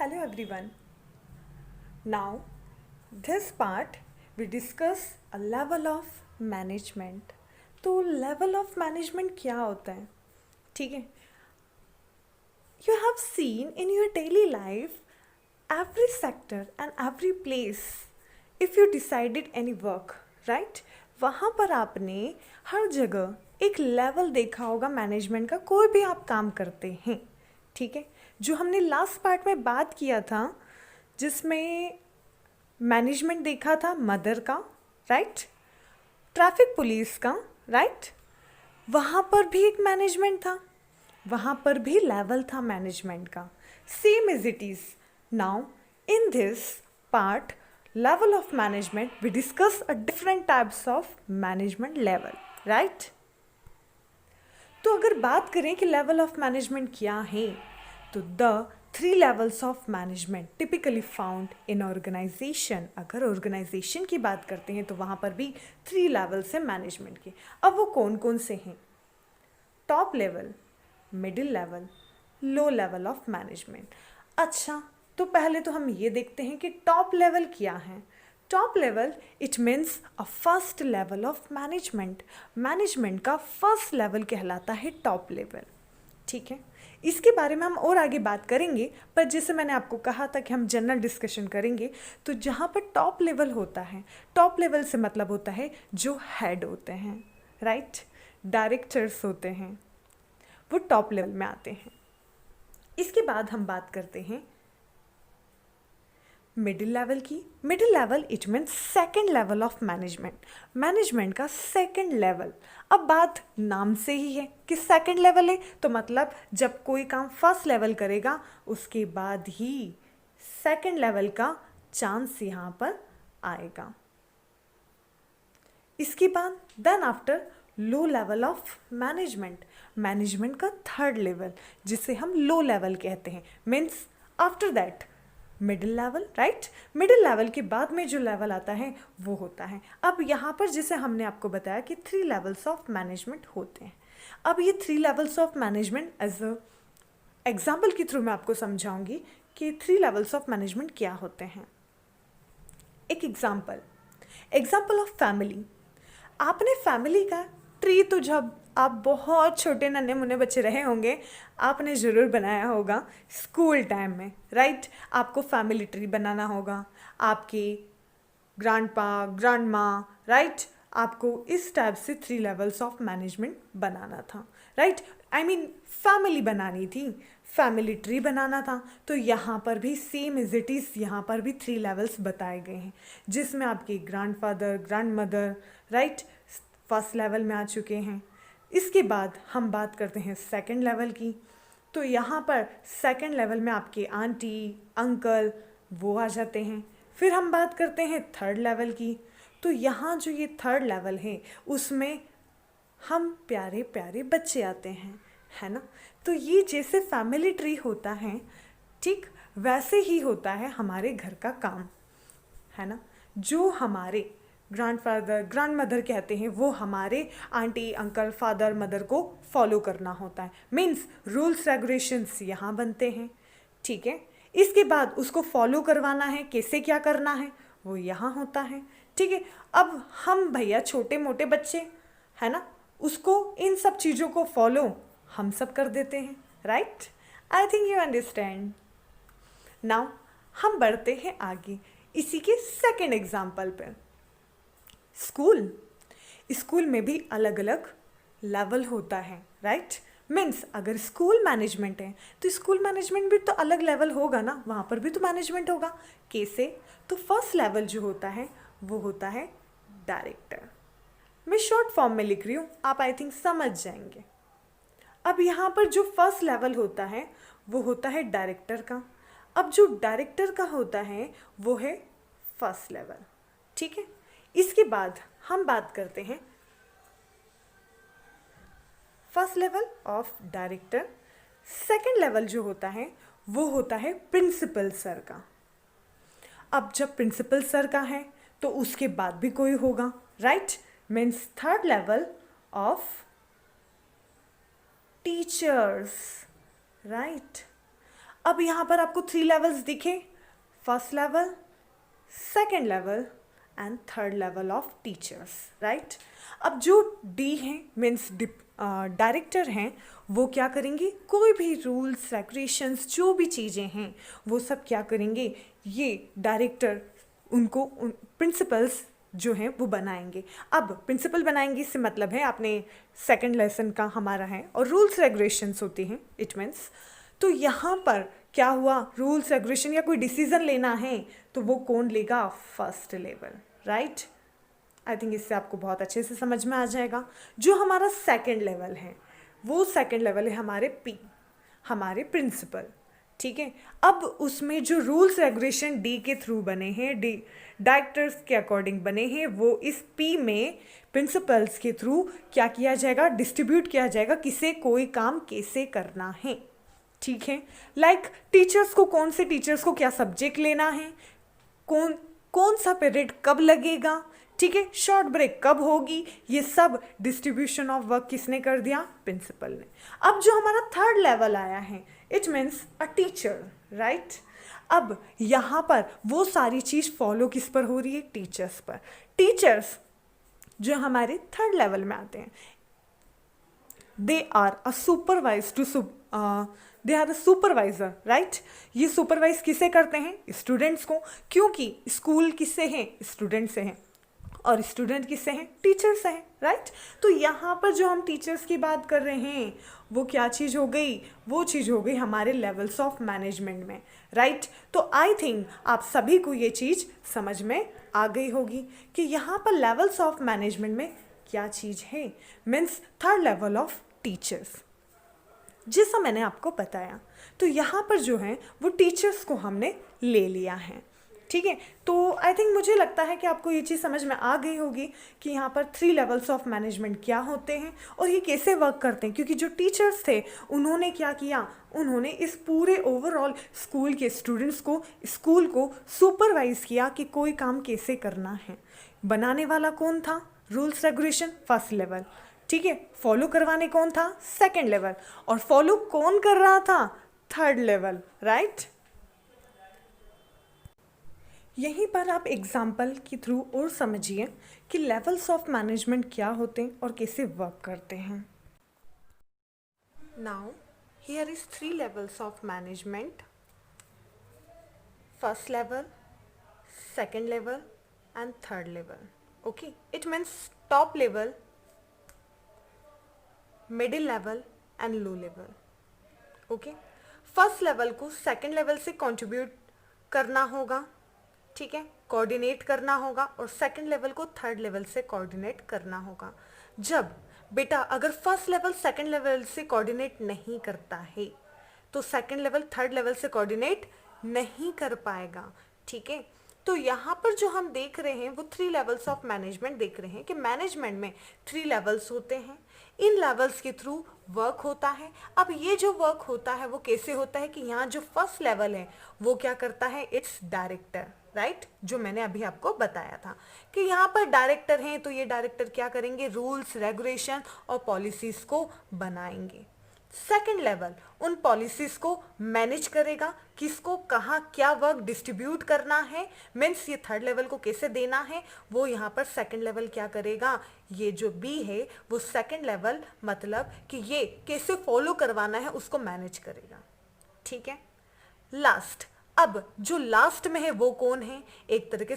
Hello everyone. Now, this part we discuss a level of management. तो level of management क्या होता है? ठीक है. You have seen in your daily life every sector and every place if you decided any work, right? वहाँ पर आपने हर जगह एक लेवल देखा होगा मैनेजमेंट का, कोई भी आप काम करते हैं, ठीक है. जो हमने लास्ट पार्ट में बात किया था जिसमें मैनेजमेंट देखा था मदर का, राइट, ट्रैफिक पुलिस का, राइट, वहाँ पर भी एक मैनेजमेंट था, वहाँ पर भी लेवल था मैनेजमेंट का. Same as it is now in this part level of management we discuss a different types of management level, right? तो अगर बात करें कि लेवल ऑफ मैनेजमेंट क्या है, तो the 3 levels of management typically found in organisation. अगर organisation की बात करते हैं तो वहाँ पर भी 3 levels हैं मैनेजमेंट के. अब वो कौन कौन से हैं? Top level, middle level, low level of management. अच्छा, तो पहले तो हम ये देखते हैं कि टॉप लेवल क्या है. Top level it means a first level of management. Management का फर्स्ट लेवल कहलाता है टॉप लेवल, ठीक है. इसके बारे में हम और आगे बात करेंगे, पर जैसे मैंने आपको कहा था कि हम जनरल डिस्कशन करेंगे, तो जहाँ पर टॉप लेवल होता है, टॉप लेवल से मतलब होता है जो हेड होते हैं, राइट, डायरेक्टर्स होते हैं, वो टॉप लेवल में आते हैं. इसके बाद हम बात करते हैं मिडिल लेवल की. Middle level it means second level of management. Management का सेकेंड लेवल. अब बात नाम से ही है कि सेकेंड लेवल है, तो मतलब जब कोई काम फर्स्ट लेवल करेगा उसके बाद ही सेकेंड लेवल का चांस यहाँ पर आएगा. इसके बाद then after low level of management. Management का थर्ड लेवल जिसे हम लो लेवल कहते हैं, means after that middle level, right. Middle level के बाद में जो लेवल आता है वो होता है. अब यहाँ पर जैसे हमने आपको बताया कि 3 levels ऑफ मैनेजमेंट होते हैं. अब ये 3 levels of management as a example के थ्रू मैं आपको समझाऊंगी कि 3 levels ऑफ मैनेजमेंट क्या होते हैं. एक एग्जाम्पल ऑफ फैमिली. आपने फैमिली का ट्री, तो जब आप बहुत छोटे नन्हे मुन्ने बच्चे रहे होंगे आपने ज़रूर बनाया होगा स्कूल टाइम में, राइट. आपको फैमिली ट्री बनाना होगा, आपके ग्रैंडपा, ग्रैंड माँ, राइट, आपको इस टाइप से 3 levels ऑफ मैनेजमेंट बनाना था, राइट. आई मीन फैमिली बनानी थी, फैमिली ट्री बनाना था. तो यहाँ पर भी सेम एज इट इज़ यहाँ पर भी 3 levels बताए गए हैं, जिसमें आपके grandfather, grand mother, right, first level में आ चुके हैं. इसके बाद हम बात करते हैं सेकंड लेवल की. तो यहाँ पर सेकंड लेवल में आपके आंटी, अंकल वो आ जाते हैं. फिर हम बात करते हैं थर्ड लेवल की. तो यहाँ जो ये थर्ड लेवल है उसमें हम प्यारे प्यारे बच्चे आते हैं, है ना. तो ये जैसे फैमिली ट्री होता है, ठीक वैसे ही होता है हमारे घर का काम, है ना. जो हमारे ग्रैंडफादर, ग्रैंड मदर कहते हैं वो हमारे आंटी, अंकल, फादर, मदर को फॉलो करना होता है. मीन्स रूल्स रेगुलेशंस यहाँ बनते हैं, ठीक है. इसके बाद उसको फॉलो करवाना है, कैसे क्या करना है वो यहाँ होता है, ठीक है. अब हम भैया छोटे मोटे बच्चे, है ना, उसको इन सब चीज़ों को फॉलो हम सब कर देते हैं, right. I think you understand. Now हम बढ़ते हैं आगे इसी के सेकेंड एग्जाम्पल पर. स्कूल में भी अलग अलग लेवल होता है, राइट. मीन्स अगर स्कूल मैनेजमेंट है तो स्कूल मैनेजमेंट भी तो अलग लेवल होगा ना, वहाँ पर भी तो मैनेजमेंट होगा. कैसे? तो फर्स्ट लेवल जो होता है वो होता है डायरेक्टर. मैं शॉर्ट फॉर्म में लिख रही हूँ, आप आई थिंक समझ जाएंगे. अब यहाँ पर जो फर्स्ट लेवल होता है वो होता है डायरेक्टर का. अब जो डायरेक्टर का होता है वो है फर्स्ट लेवल, ठीक है. इसके बाद हम बात करते हैं first level of director. Second level जो होता है वो होता है प्रिंसिपल सर का. अब जब प्रिंसिपल सर का है तो उसके बाद भी कोई होगा, right. Means third level of teachers, right. अब यहाँ पर आपको 3 लेवल्स दिखे, first level, second level and third level of teachers, right. अब जो डी हैं मीन्स डायरेक्टर हैं, वो क्या करेंगे, कोई भी रूल्स रेगुलेशंस जो भी चीज़ें हैं वो सब क्या करेंगे, ये डायरेक्टर उनको प्रिंसिपल्स जो हैं वो बनाएंगे। अब प्रिंसिपल बनाएंगे इससे मतलब है, आपने सेकंड लेसन का हमारा है, और रूल्स रेगुलेशंस होते हैं, इट मीन्स। तो यहाँ पर क्या हुआ, रूल्स रेगुलेशन या कोई डिसीजन लेना है तो वो कौन लेगा, first level, right. I think इससे आपको बहुत अच्छे से समझ में आ जाएगा। जो हमारा सेकंड लेवल है वो सेकंड लेवल है हमारे पी, हमारे प्रिंसिपल, ठीक है। अब उसमें जो रूल्स रेगुलेशन डी के थ्रू बने हैं, डी डायरेक्टर्स के अकॉर्डिंग बने हैं, वो इस पी में प्रिंसिपल्स के थ्रू क्या किया जाएगा, डिस्ट्रीब्यूट किया जाएगा, किसे कोई काम कैसे करना है, ठीक है। लाइक टीचर्स को, कौन से टीचर्स को क्या सब्जेक्ट लेना है, कौन सा पीरियड कब लगेगा, ठीक है, शॉर्ट ब्रेक कब होगी, ये सब डिस्ट्रीब्यूशन ऑफ वर्क किसने कर दिया, प्रिंसिपल ने। अब जो हमारा थर्ड लेवल आया है, it means a teacher, right. अब यहाँ पर वो सारी चीज़ फॉलो किस पर हो रही है, टीचर्स पर। टीचर्स जो हमारे थर्ड लेवल में आते हैं, they are a supervisor, right. ये सुपरवाइज किसे करते हैं, स्टूडेंट्स को, क्योंकि स्कूल किससे हैं, स्टूडेंट से हैं, और स्टूडेंट किससे हैं, टीचर से हैं, राइट। तो यहाँ पर जो हम टीचर्स की बात कर रहे हैं वो क्या चीज़ हो गई, वो चीज़ हो गई हमारे लेवल्स ऑफ मैनेजमेंट में, राइट। तो आई थिंक आप सभी को ये चीज़ समझ में आ गई होगी कि यहाँ पर लेवल्स ऑफ मैनेजमेंट में क्या चीज़ है, means third level of teachers, जैसा मैंने आपको बताया। तो यहाँ पर जो है वो टीचर्स को हमने ले लिया है, ठीक है। तो आई थिंक मुझे लगता है कि आपको ये चीज़ समझ में आ गई होगी कि यहाँ पर 3 लेवल्स ऑफ मैनेजमेंट क्या होते हैं और ये कैसे वर्क करते हैं। क्योंकि जो टीचर्स थे उन्होंने क्या किया, उन्होंने इस पूरे ओवरऑल स्कूल के स्टूडेंट्स को, स्कूल को सुपरवाइज किया कि कोई काम कैसे करना है। बनाने वाला कौन था, रूल्स रेगुलेशन, फर्स्ट लेवल, ठीक है। फॉलो करवाने कौन था, सेकेंड लेवल, और फॉलो कौन कर रहा था, थर्ड लेवल, राइट। यहीं पर आप एग्जाम्पल के थ्रू और समझिए कि लेवल्स ऑफ मैनेजमेंट क्या होते हैं और कैसे वर्क करते हैं। Now here is 3 levels of management, first level, second level and third level, okay. It means top level, middle level and low level, okay. First level को सेकेंड लेवल से contribute करना होगा, ठीक है, कोऑर्डिनेट करना होगा, और सेकंड लेवल को थर्ड लेवल से कोऑर्डिनेट करना होगा। जब बेटा अगर फर्स्ट लेवल सेकंड लेवल से कोऑर्डिनेट नहीं करता है तो सेकंड लेवल थर्ड लेवल से कोऑर्डिनेट नहीं कर पाएगा, ठीक है। तो यहाँ पर जो हम देख रहे हैं वो 3 लेवल्स ऑफ मैनेजमेंट देख रहे हैं कि मैनेजमेंट में 3 लेवल्स होते हैं, इन लेवल्स के थ्रू वर्क होता है। अब ये जो वर्क होता है वो कैसे होता है कि यहाँ जो फर्स्ट लेवल है वो क्या करता है, इट्स डायरेक्टर, राइट। जो मैंने अभी आपको बताया था कि यहाँ पर डायरेक्टर हैं, तो ये डायरेक्टर क्या करेंगे, रूल्स रेगुलेशन और पॉलिसीज को बनाएंगे। सेकेंड लेवल उन पॉलिसीज को मैनेज करेगा, किसको कहाँ क्या वर्क डिस्ट्रीब्यूट करना है, मीन्स ये थर्ड लेवल को कैसे देना है, वो यहाँ पर सेकेंड लेवल क्या करेगा, ये जो बी है वो सेकेंड लेवल मतलब कि ये कैसे फॉलो करवाना है उसको मैनेज करेगा, ठीक है। लास्ट, अब जो लास्ट में है वो कौन है, एक तरह के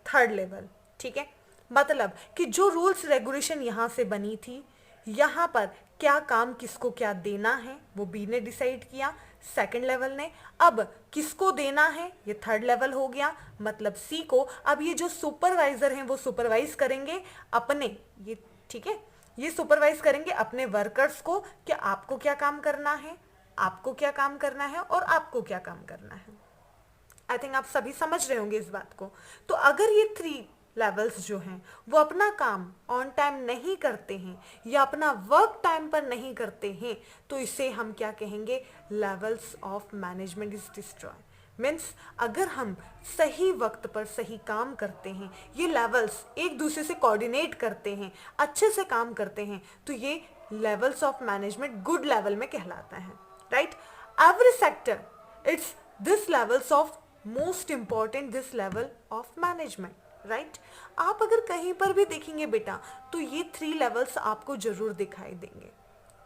थर्ड लेवल, ठीक है। मतलब कि जो रूल्स रेगुलेशन यहाँ से बनी थी, यहाँ पर क्या काम किसको क्या देना है वो बी ने डिसाइड किया, सेकंड लेवल ने। अब किसको देना है ये थर्ड लेवल हो गया, मतलब सी को। अब ये जो सुपरवाइजर हैं वो सुपरवाइज करेंगे अपने, ये ठीक है, ये सुपरवाइज करेंगे अपने वर्कर्स को कि आपको क्या काम करना है, आपको क्या काम करना है और आपको क्या काम करना है। आई थिंक आप सभी समझ रहे होंगे इस बात को। तो अगर ये 3 लेवल्स जो हैं वो अपना काम ऑन टाइम नहीं करते हैं या अपना वर्क टाइम पर नहीं करते हैं तो इसे हम क्या कहेंगे, levels of management is destroy. Means अगर हम सही वक्त पर सही काम करते हैं, ये लेवल्स एक दूसरे से कोऑर्डिनेट करते हैं, अच्छे से काम करते हैं, तो ये levels of management good level में कहलाता है, right. Every sector It's this levels of most important this level of management, right आप अगर कहीं पर भी देखेंगे बेटा तो ये 3 लेवल्स आपको जरूर दिखाई देंगे,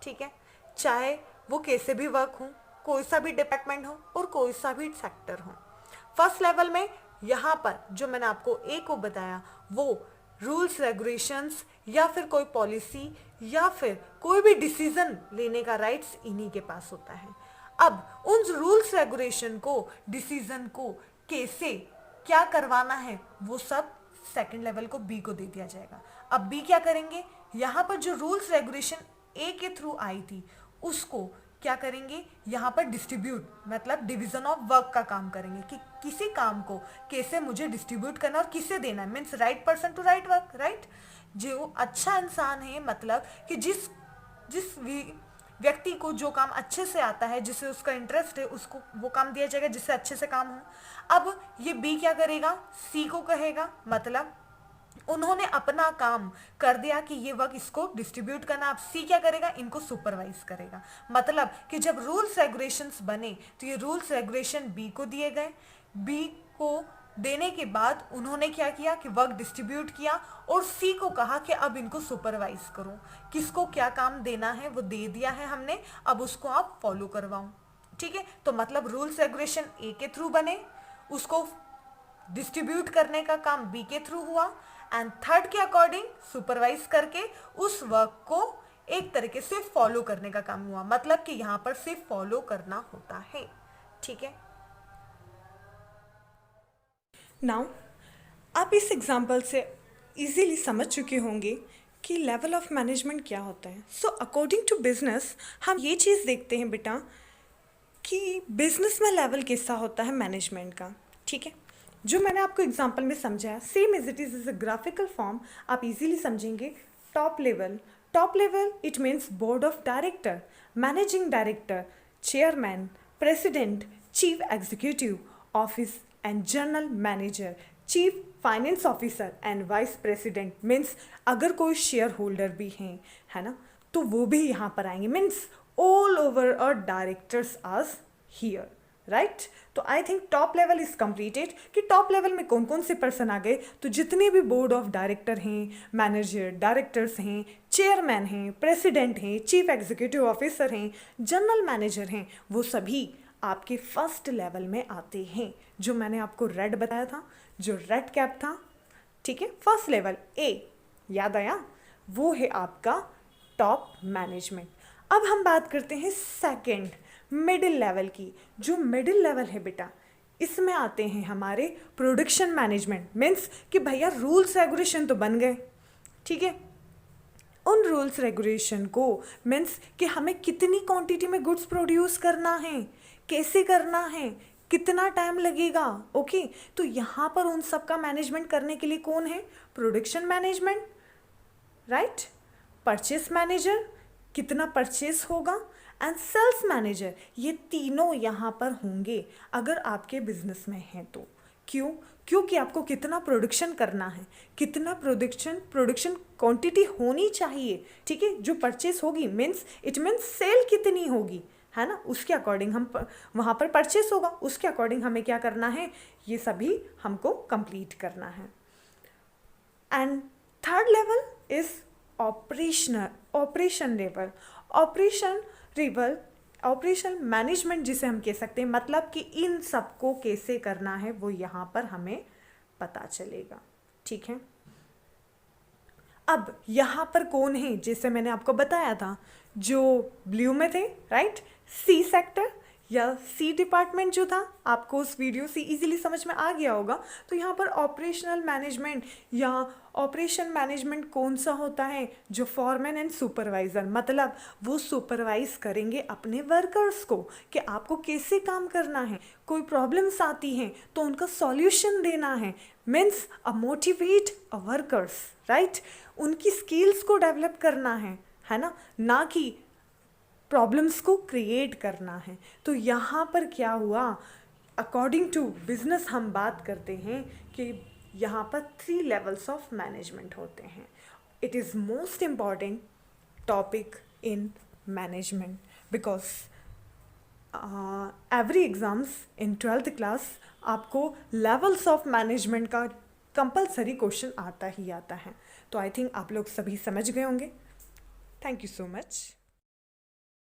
ठीक है, चाहे वो कैसे भी वर्क हो, कोई सा भी डिपार्टमेंट हो और कोई सा भी सेक्टर हो। फर्स्ट लेवल में यहाँ पर जो मैंने आपको ए को बताया वो रूल्स रेगुलेशंस या फिर कोई पॉलिसी या फिर कोई भी डिसीजन लेने का राइट्स इन्हीं के पास होता है। अब उन रूल्स रेगुलेशन को डिसीजन को कैसे क्या करवाना है वो सब सेकंड लेवल को बी को दे दिया जाएगा। अब बी क्या करेंगे, यहाँ पर जो रूल्स रेगुलेशन ए के थ्रू आई थी उसको क्या करेंगे, यहाँ पर डिस्ट्रीब्यूट मतलब डिवीजन ऑफ वर्क का काम करेंगे कि किसी काम को कैसे मुझे डिस्ट्रीब्यूट करना और किसे देना है, means right person to right work, right. जो अच्छा इंसान है मतलब कि जिस जिस व्यक्ति को जो काम अच्छे से आता है, जिसे उसका इंटरेस्ट है, उसको वो काम दिया जाएगा जिससे अच्छे से काम हो। अब ये बी क्या करेगा, सी को कहेगा, मतलब उन्होंने अपना काम कर दिया कि ये वर्क इसको डिस्ट्रीब्यूट करना। अब सी क्या करेगा, इनको सुपरवाइज करेगा। मतलब कि जब रूल्स रेगुलेशंस बने तो ये रूल्स रेगुलेशन बी को दिए गए, बी को देने के बाद उन्होंने क्या किया कि वर्क डिस्ट्रीब्यूट किया और सी को कहा कि अब इनको सुपरवाइज करो, किसको क्या काम देना है वो दे दिया है हमने, अब उसको आप फॉलो करवाओ, ठीक है। तो मतलब रूल्स रेगुलेशन ए के थ्रू बने, उसको डिस्ट्रीब्यूट करने का काम बी के थ्रू हुआ एंड थर्ड के अकॉर्डिंग सुपरवाइज करके उस वर्क को एक तरीके से फॉलो करने का काम हुआ। मतलब कि यहां पर सिर्फ फॉलो करना होता है, ठीक है। नाउ आप इस एग्जाम्पल से इजीली समझ चुके होंगे कि लेवल ऑफ मैनेजमेंट क्या होता है। सो अकॉर्डिंग टू बिजनेस हम ये चीज़ देखते हैं बेटा कि बिजनेस में लेवल कैसा होता है मैनेजमेंट का, ठीक है। जो मैंने आपको एग्जांपल में समझाया same as it is a graphical form आप इजीली समझेंगे। Top level it means board of director, managing director, chairman, president, chief executive office and general manager, chief finance officer and vice president. Means अगर कोई share holder भी हैं, है ना, तो वो भी यहाँ पर आएंगे। मीन्स ऑल ओवर और डायरेक्टर्स आर हियर, राइट। तो I think top level is completed कि टॉप लेवल में कौन कौन से पर्सन आ गए। तो जितने भी बोर्ड ऑफ डायरेक्टर हैं, मैनेजर डायरेक्टर्स हैं, चेयरमैन हैं, प्रेसिडेंट हैं, चीफ एग्जीक्यूटिव ऑफिसर हैं, जनरल मैनेजर हैं, वो सभी आपके फर्स्ट लेवल में आते हैं। जो मैंने आपको रेड बताया था, जो रेड कैप था, ठीक है, फर्स्ट लेवल ए, याद आया, वो है आपका टॉप मैनेजमेंट। अब हम बात करते हैं सेकंड मिडिल लेवल की। जो मिडिल लेवल है बेटा इसमें आते हैं हमारे प्रोडक्शन मैनेजमेंट। मीन्स कि भैया रूल्स रेगुलेशन तो बन गए, ठीक है, उन रूल्स रेगुलेशन को मीन्स कि हमें कितनी क्वांटिटी में गुड्स प्रोड्यूस करना है, कैसे करना है, कितना टाइम लगेगा, ओके। तो यहाँ पर उन सब का मैनेजमेंट करने के लिए कौन है, production management, right, purchase manager, कितना परचेस होगा, एंड सेल्स मैनेजर। ये तीनों यहाँ पर होंगे अगर आपके बिजनेस में हैं तो। क्यों, क्योंकि आपको कितना प्रोडक्शन करना है, कितना प्रोडक्शन क्वांटिटी होनी चाहिए, ठीक है, जो परचेस होगी मीन्स इट मीन्स सेल कितनी होगी, है ना, उसके अकॉर्डिंग हम वहाँ पर परचेस होगा, उसके अकॉर्डिंग हमें क्या करना है, ये सभी हमको कंप्लीट करना है। And third level is operation management जिसे हम कह सकते हैं। मतलब कि इन सबको कैसे करना है वो यहाँ पर हमें पता चलेगा, ठीक है। अब यहाँ पर कौन है, जैसे मैंने आपको बताया था जो ब्लू में थे, राइट, सी सेक्टर या सी डिपार्टमेंट जो था, आपको उस वीडियो से इजीली समझ में आ गया होगा। तो यहाँ पर ऑपरेशनल मैनेजमेंट या ऑपरेशन मैनेजमेंट कौन सा होता है, जो फॉरमैन एंड सुपरवाइज़र, मतलब वो सुपरवाइज करेंगे अपने वर्कर्स को कि आपको कैसे काम करना है, कोई प्रॉब्लम्स आती हैं तो उनका सॉल्यूशन देना है। मीन्स अ मोटिवेट अ वर्कर्स, राइट, उनकी स्किल्स को डेवलप करना है ना, ना कि प्रॉब्लम्स को क्रिएट करना है। तो यहाँ पर क्या हुआ, अकॉर्डिंग टू बिजनेस हम बात करते हैं कि यहाँ पर 3 लेवल्स ऑफ मैनेजमेंट होते हैं। It is most important topic in management because every exams in 12th class आपको लेवल्स ऑफ मैनेजमेंट का कंपलसरी क्वेश्चन आता ही आता है। तो आई थिंक आप लोग सभी समझ गए होंगे। Thank you so much.